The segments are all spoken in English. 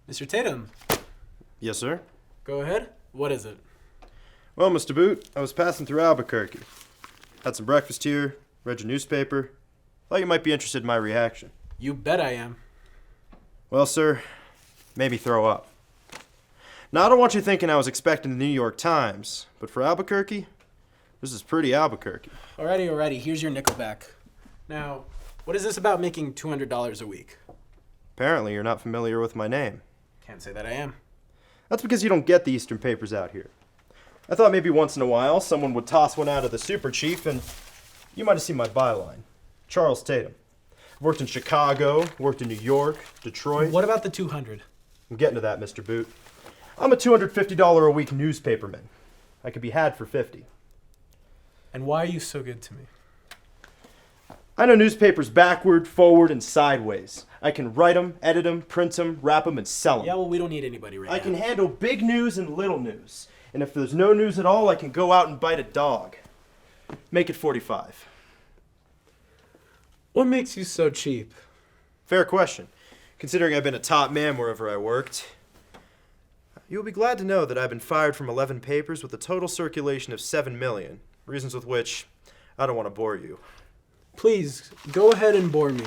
Mr. Tatum. Yes, sir? Go ahead. What is it? Well, Mr. Boot, I was passing through Albuquerque. Had some breakfast here, read your newspaper. Thought you might be interested in my reaction. You bet I am. Well, sir, maybe throw up. Now, I don't want you thinking I was expecting the New York Times, but for Albuquerque, this is pretty Albuquerque. Alrighty. Here's your nickel back. Now, what is this about making $200 a week? Apparently, you're not familiar with my name. Can't say that I am. That's because you don't get the Eastern papers out here. I thought maybe once in a while someone would toss one out of the Super Chief, and you might have seen my byline. Charles Tatum. I've worked in Chicago, worked in New York, Detroit. What about the 200? I'm getting to that, Mr. Boot. I'm a $250 a week newspaperman. I could be had for $50. And why are you so good to me? I know newspapers backward, forward, and sideways. I can write them, edit them, print them, wrap them, and sell them. Yeah, well, we don't need anybody right now. I can handle big news and little news. And if there's no news at all, I can go out and bite a dog. Make it 45. What makes you so cheap? Fair question, considering I've been a top man wherever I worked. You'll be glad to know that I've been fired from 11 papers with a total circulation of 7 million, reasons with which I don't want to bore you. Please, go ahead and bore me.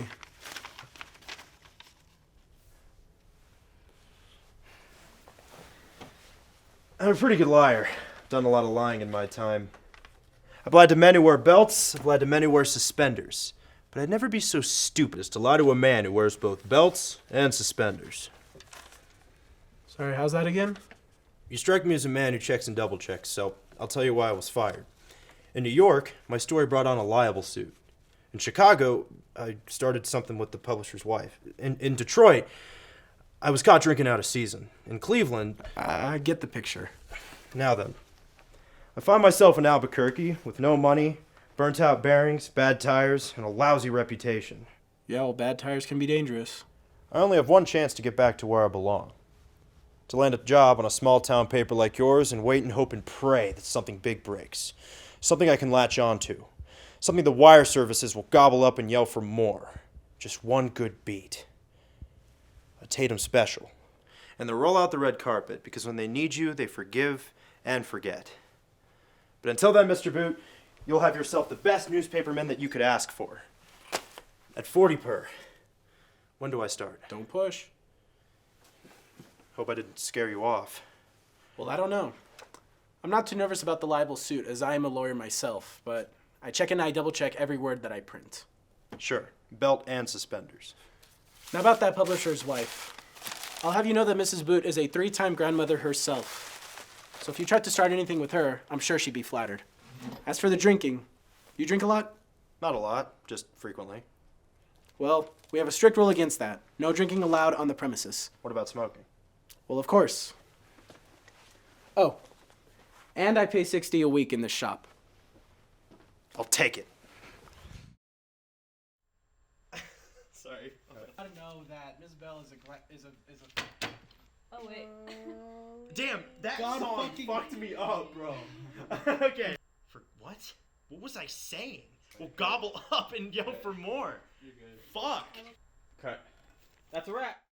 I'm a pretty good liar. Done a lot of lying in my time. I've lied to men who wear belts, I've lied to men who wear suspenders. But I'd never be so stupid as to lie to a man who wears both belts and suspenders. Sorry, how's that again? You strike me as a man who checks and double checks, so I'll tell you why I was fired. In New York, my story brought on a libel suit. In Chicago, I started something with the publisher's wife. In Detroit, I was caught drinking out of season. In Cleveland, I get the picture. now then, I find myself in Albuquerque with no money, burnt out bearings, bad tires, and a lousy reputation. Yeah, well, bad tires can be dangerous. I only have one chance to get back to where I belong. To land a job on a small town paper like yours and wait and hope and pray that something big breaks. Something I can latch on to. Something the wire services will gobble up and yell for more. Just one good beat. A Tatum special. And they'll roll out the red carpet because when they need you, they forgive and forget. But until then, Mr. Boot, you'll have yourself the best newspaperman that you could ask for. At 40 per. When do I start? Don't push. Hope I didn't scare you off. Well, I don't know. I'm not too nervous about the libel suit, as I am a lawyer myself, but I check and I double check every word that I print. Sure. Belt and suspenders. Now about that publisher's wife. I'll have you know that Mrs. Boot is a 3-time grandmother herself. So if you tried to start anything with her, I'm sure she'd be flattered. As for the drinking, you drink a lot? Not a lot, just frequently. Well, we have a strict rule against that. No drinking allowed on the premises. What about smoking? Well, of course. Oh, and I pay $60 a week in this shop. I'll take it. Sorry. I don't know that Ms. Bell is a. Oh wait. Damn, that God song fucking fucked me up, bro. Okay. For what? What was I saying? Well, gobble up and yell for more. You're good. Fuck. Cut. That's a wrap.